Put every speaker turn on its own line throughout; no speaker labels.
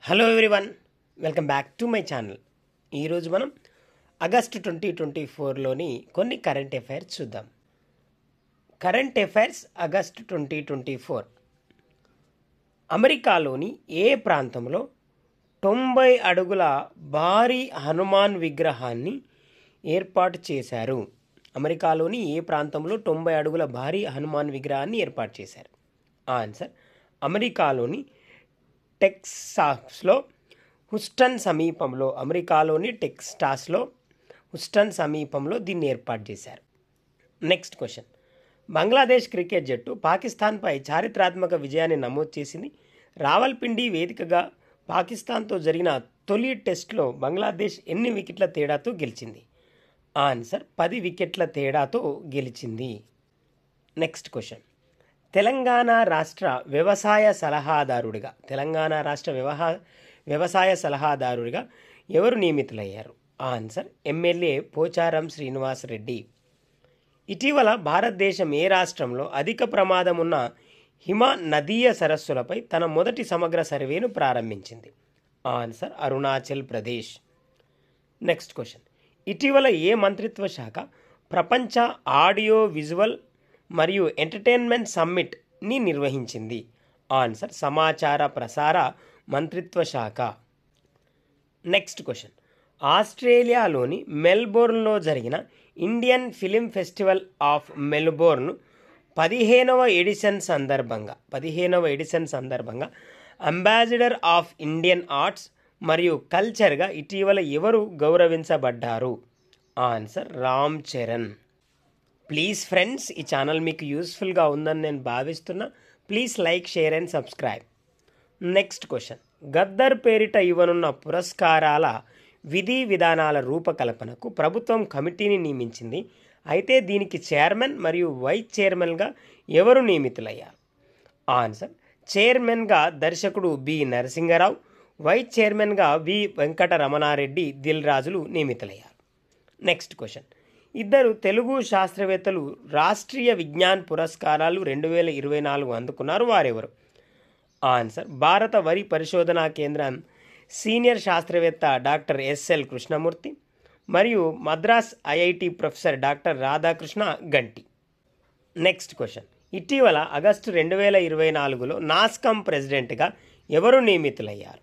Hello everyone, welcome back to my channel. ఈరోజు మనం August 2024లోని కొన్ని కరెంట్ అఫైర్స్ చూద్దాం. Current affairs August 2024. అమెరికాలోని ఏ ప్రాంతంలో 90 అడుగుల భారీ హనుమాన్ విగ్రహాన్ని ఏర్పాటు చేశారు? అమెరికాలోని ఏ ప్రాంతంలో 90 అడుగుల భారీ హనుమాన్ విగ్రహాన్ని ఏర్పాటు చేశారు? ఆన్సర్ అమెరికాలోని టెక్సాస్లో హుస్టన్ సమీపంలో, అమెరికాలోని టెక్సాస్లో హుస్టన్ సమీపంలో దీన్ని ఏర్పాటు చేశారు. Next question. బంగ్లాదేశ్ క్రికెట్ జట్టు పాకిస్తాన్పై చారిత్రాత్మక విజయాన్ని నమోదు చేసింది. రావల్పిండి వేదికగా పాకిస్తాన్తో జరిగిన తొలి టెస్ట్లో బంగ్లాదేశ్ ఎన్ని వికెట్ల తేడాతో గెలిచింది? ఆన్సర్ 10 వికెట్ల తేడాతో గెలిచింది. Next question. తెలంగాణ రాష్ట్ర వ్యవసాయ సలహాదారుడిగా ఎవరు నియమితులయ్యారు? Answer MLA Pocharam Srinivas Reddy. ఇటీవల భారతదేశం ఏ రాష్ట్రంలో అధిక ప్రమాదం ఉన్న హిమ నదీయ సరస్సులపై తన మొదటి సమగ్ర సర్వేను ప్రారంభించింది? Answer Arunachal Pradesh. Next question. ఇటీవల ఏ మంత్రిత్వ శాఖ ప్రపంచ ఆడియో విజువల్ మరియు ఎంటర్టైన్మెంట్ సమ్మిట్ని నిర్వహించింది? ఆన్సర్ సమాచార ప్రసార మంత్రిత్వ శాఖ. Next question. ఆస్ట్రేలియాలోని మెల్బోర్న్లో జరిగిన Indian film festival of Melbourne 15వ ఎడిషన్ సందర్భంగా అంబాసిడర్ ఆఫ్ ఇండియన్ ఆర్ట్స్ మరియు కల్చర్గా ఇటీవల ఎవరు గౌరవించబడ్డారు? Answer Ram Charan. Please friends, ఈ ఛానల్ మీకు యూస్ఫుల్గా ఉందని నేను భావిస్తున్నా. Please like, share and subscribe. Next question. Gaddar పేరిట ఇవ్వనున్న పురస్కారాల విధి విధానాల రూపకల్పనకు ప్రభుత్వం కమిటీని నియమించింది. అయితే దీనికి చైర్మన్ మరియు వైస్ చైర్మన్గా ఎవరు నియమితులయ్యారు? ఆన్సర్ చైర్మన్గా దర్శకుడు బి నరసింగరావు, వైస్ చైర్మన్గా వి వెంకటరమణారెడ్డి దిల్ రాజులు నియమితులయ్యారు. Next question. ఇద్దరు తెలుగు శాస్త్రవేత్తలు రాష్ట్రీయ విజ్ఞాన్ పురస్కారాలు 2024 అందుకున్నారు. వారెవరు? ఆన్సర్ భారత వరి పరిశోధనా కేంద్రం సీనియర్ శాస్త్రవేత్త డాక్టర్ ఎస్ఎల్ కృష్ణమూర్తి మరియు Madras IIT professor doctor Radhakrishna Ganti. Next question. ఇటీవల ఆగస్టు 2024లో నాస్కామ్ ప్రెసిడెంట్గా ఎవరు నియమితులయ్యారు?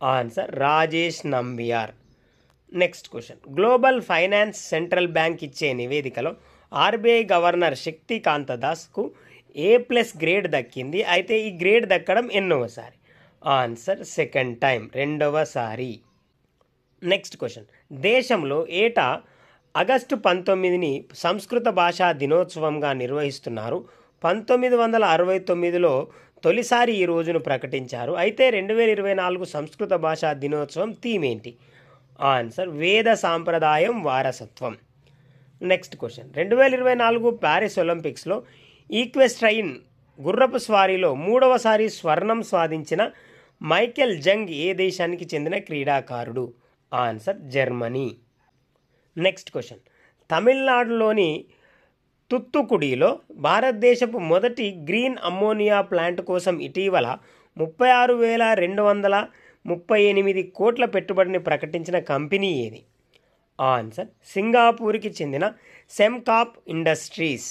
Answer Rajesh Nambiar. Next question. Global finance central bank ఇచ్చే నివేదికలో ఆర్బీఐ గవర్నర్ శక్తికాంత దాస్కు A+ గ్రేడ్ దక్కింది. అయితే ఈ గ్రేడ్ దక్కడం ఎన్నోసారి? ఆన్సర్ సెకండ్ టైం, రెండవసారి. Next question. దేశంలో ఏటా ఆగస్టు 19ని సంస్కృత భాషా దినోత్సవంగా నిర్వహిస్తున్నారు. 1969లో తొలిసారి ఈ రోజును ప్రకటించారు. అయితే 2024 సంస్కృత భాషా దినోత్సవం థీమ్ ఏంటి? ఆన్సర్ వేద సాంప్రదాయం వారసత్వం. Next question. 2024 ప్యారిస్ ఒలింపిక్స్లో ఈక్వెస్ట్రైన్ గుర్రపు స్వారీలో 3వసారి స్వర్ణం సాధించిన మైకెల్ జంగ్ ఏ దేశానికి చెందిన క్రీడాకారుడు? Answer Germany. Next question. తమిళనాడులోని తుత్తుకుడిలో భారతదేశపు మొదటి గ్రీన్ అమ్మోనియా ప్లాంట్ కోసం ఇటీవల 36,238 కోట్ల పెట్టుబడిని ప్రకటించిన కంపెనీ ఏది? ఆన్సర్ సింగపూర్కి చెందిన సెమ్కాప్ ఇండస్ట్రీస్.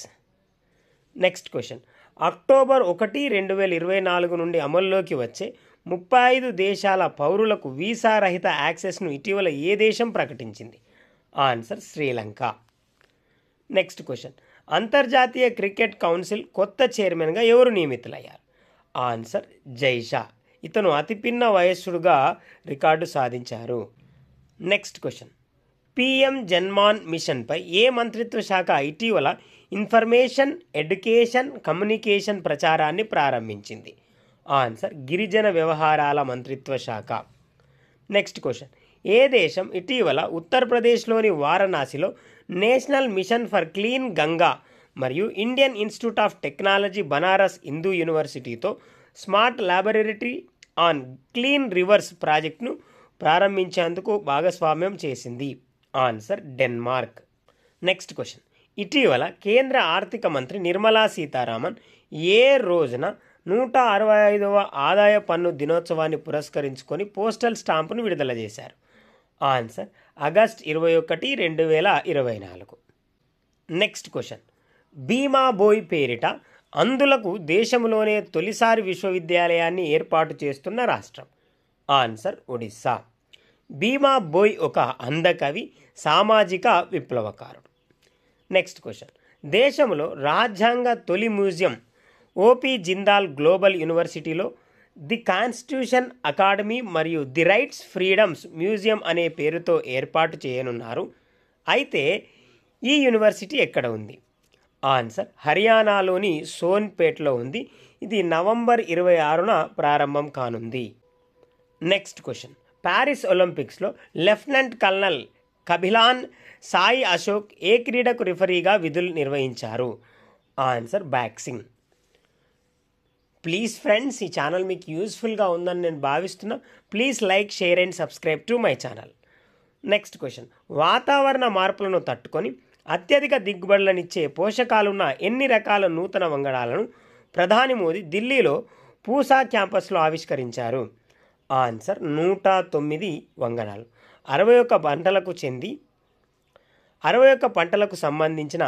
Next question. అక్టోబర్ 1, 2024 నుండి అమల్లోకి వచ్చే 35 దేశాల పౌరులకు వీసా రహిత యాక్సెస్ను ఇటీవల ఏ దేశం ప్రకటించింది? ఆన్సర్ శ్రీలంక. Next question. అంతర్జాతీయ క్రికెట్ కౌన్సిల్ కొత్త చైర్మన్గా ఎవరు నియమితులయ్యారు? ఆన్సర్ జైషా. ఇతను అతిపిన్న వయస్సుడుగా రికార్డు సాధించారు. Next question. పిఎం జన్మాన్ మిషన్పై ఏ మంత్రిత్వ శాఖ ఇటీవల ఇన్ఫర్మేషన్, ఎడ్యుకేషన్, కమ్యూనికేషన్ ప్రచారాన్ని ప్రారంభించింది? ఆన్సర్ గిరిజన వ్యవహారాల మంత్రిత్వ శాఖ. Next question. ఏ దేశం ఇటీవల ఉత్తరప్రదేశ్లోని వారణాసిలో national mission for clean Ganga మరియు Indian institute of technology Banaras Hindu యూనివర్సిటీతో smart laboratory on clean rivers ప్రాజెక్టును ప్రారంభించేందుకు భాగస్వామ్యం చేసింది? Answer Denmark. Next question. ఇటీవల కేంద్ర ఆర్థిక మంత్రి నిర్మలా సీతారామన్ ఏ రోజున 165వ ఆదాయ పన్ను దినోత్సవాన్ని పురస్కరించుకొని పోస్టల్ స్టాంపును విడుదల చేశారు? Answer August 21, 2024. Next question. Bhima Bhoi పేరిట అంధులకు దేశంలోనే తొలిసారి విశ్వవిద్యాలయాన్ని ఏర్పాటు చేస్తున్న రాష్ట్రం? ఆన్సర్ ఒడిస్సా. భీమా బోయ్ ఒక అందకవి, సామాజిక విప్లవకారుడు. Next question. దేశంలో రాజ్యాంగ తొలి మ్యూజియం ఓపి జిందాల్ గ్లోబల్ యూనివర్సిటీలో ది కాన్స్టిట్యూషన్ అకాడమీ మరియు ది రైట్స్ ఫ్రీడమ్స్ మ్యూజియం అనే పేరుతో ఏర్పాటు చేయనున్నారు. అయితే ఈ యూనివర్సిటీ ఎక్కడ ఉంది? ఆన్సర్ హర్యానాలోని సోన్పేట్లో ఉంది. ఇది నవంబర్ 26న ప్రారంభం కానుంది. Next question. ప్యారిస్ ఒలింపిక్స్లో లెఫ్టినెంట్ కల్నల్ కభిలాన్ సాయి అశోక్ ఏ క్రీడకు రిఫరీగా విధులు నిర్వహించారు? Answer boxing. ప్లీజ్ ఫ్రెండ్స్, ఈ ఛానల్ మీకు యూస్ఫుల్గా ఉందని నేను భావిస్తున్నా. Please like, share and subscribe to my channel. Next question. వాతావరణ మార్పులను తట్టుకొని అత్యధిక దిగుబడులనిచ్చే పోషకాలున్న ఎన్ని రకాల నూతన వంగడాలను ప్రధాని మోదీ ఢిల్లీలో పూసా క్యాంపస్లో ఆవిష్కరించారు? ఆన్సర్ 109 వంగడాలు. 61 పంటలకు సంబంధించిన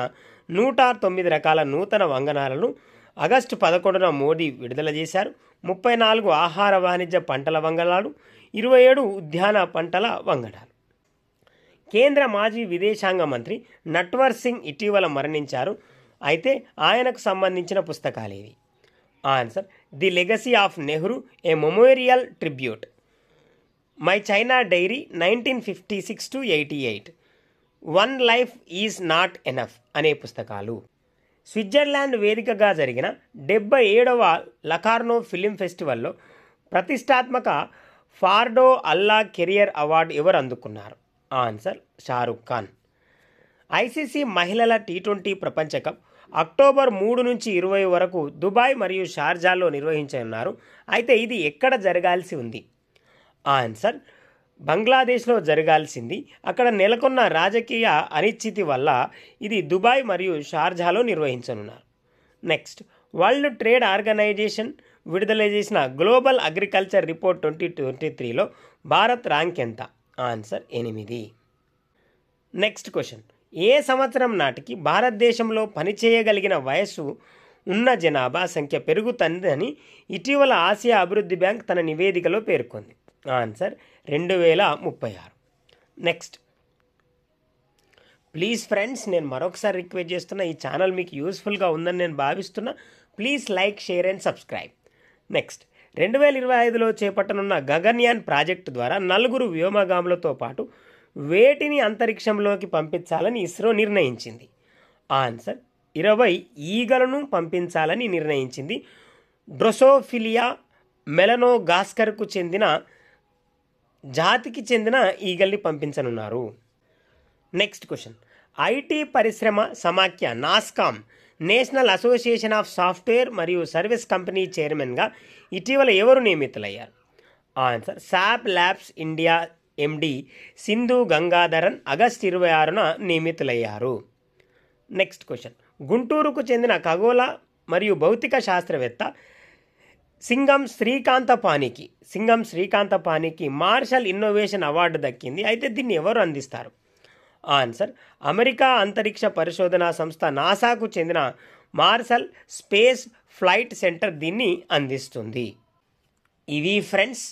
109 రకాల నూతన వంగనాలను ఆగస్టు 11న మోడీ విడుదల చేశారు. 34 ఆహార వాణిజ్య పంటల వంగడాలు, 27 ఉద్యాన పంటల వంగడాలు. కేంద్ర మాజీ విదేశాంగ మంత్రి నట్వర్ సింగ్ ఇటీవల మరణించారు. అయితే ఆయనకు సంబంధించిన పుస్తకాలేవి? Answer the legacy of Nehru, a memorial tribute, my China diary 1956-88, one life is not enough అనే పుస్తకాలు. స్విట్జర్లాండ్ వేదికగా జరిగిన 77వ లకార్నో ఫిలిం ఫెస్టివల్లో ప్రతిష్టాత్మక ఫార్డో అల్లా కెరియర్ అవార్డు ఎవరు అందుకున్నారు? ఆన్సర్ షారుఖ్ ఖాన్. ఐసీసీ మహిళల T20 ప్రపంచ కప్ అక్టోబర్ 3 నుంచి 20 వరకు దుబాయ్ మరియు షార్జాలో నిర్వహించనున్నారు. అయితే ఇది ఎక్కడ జరగాల్సి ఉంది? ఆన్సర్ బంగ్లాదేశ్లో జరగాల్సింది. అక్కడ నెలకొన్న రాజకీయ అనిశ్చితి వల్ల ఇది దుబాయ్ మరియు షార్జాలో నిర్వహించనున్నారు. నెక్స్ట్. వరల్డ్ ట్రేడ్ ఆర్గనైజేషన్ విడుదల చేసిన గ్లోబల్ అగ్రికల్చర్ రిపోర్ట్ 2023లో భారత్ ర్యాంక్ ఎంత? ఆన్సర్ 8. Next question. ఏ సంవత్సరం నాటికి భారతదేశంలో పనిచేయగలిగిన వయస్సు ఉన్న జనాభా సంఖ్య పెరుగుతుందని ఇటీవల ఆసియా అభివృద్ధి బ్యాంక్ తన నివేదికలో పేర్కొంది? ఆన్సర్ 2036. నెక్స్ట్. ప్లీజ్ ఫ్రెండ్స్, నేను మరొకసారి రిక్వెస్ట్ చేస్తున్నా, ఈ ఛానల్ మీకు యూస్ఫుల్గా ఉందని నేను భావిస్తున్నా. Please like, share and subscribe. Next. 2025లో చేపట్టనున్న గగన్యాన్ ప్రాజెక్టు ద్వారా 4 వ్యోమగాములతో పాటు వేటిని అంతరిక్షంలోకి పంపించాలని ఇస్రో నిర్ణయించింది? ఆన్సర్ 20 ఈగలను పంపించాలని నిర్ణయించింది. డ్రోసోఫిలియా మెలనోగాస్కర్కు చెందిన జాతికి చెందిన ఈగల్ని పంపించనున్నారు. Next question. ఐటీ పరిశ్రమ సమాఖ్య NASSCOM, national association of software మరియు సర్వీస్ కంపెనీ చైర్మన్గా ఇటీవల ఎవరు నియమితులయ్యారు? Answer SAP labs India MD Sindhu Gangadharan August 26న నియమితులయ్యారు. Next question. గుంటూరుకు చెందిన ఖగోళ మరియు భౌతిక శాస్త్రవేత్త సింగం శ్రీకాంతపానికి మార్షల్ ఇన్నోవేషన్ అవార్డు దక్కింది. అయితే దీన్ని ఎవరు అందిస్తారు? ఆన్సర్ అమెరికా అంతరిక్ష పరిశోధనా సంస్థ నాసాకు చెందిన మార్షల్ స్పేస్ ఫ్లైట్ సెంటర్ దీన్ని అందిస్తుంది. ఇవి ఫ్రెండ్స్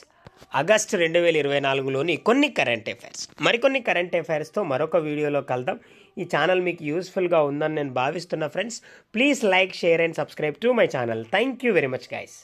ఆగస్టు 2024లోని కొన్ని కరెంట్ అఫైర్స్. మరికొన్ని కరెంట్ అఫైర్స్తో మరొక వీడియోలో కలుద్దాం. ఈ ఛానల్ మీకు యూస్ఫుల్గా ఉందని నేను భావిస్తున్నా friends. Please like, share and subscribe to my channel. Thank you very much guys.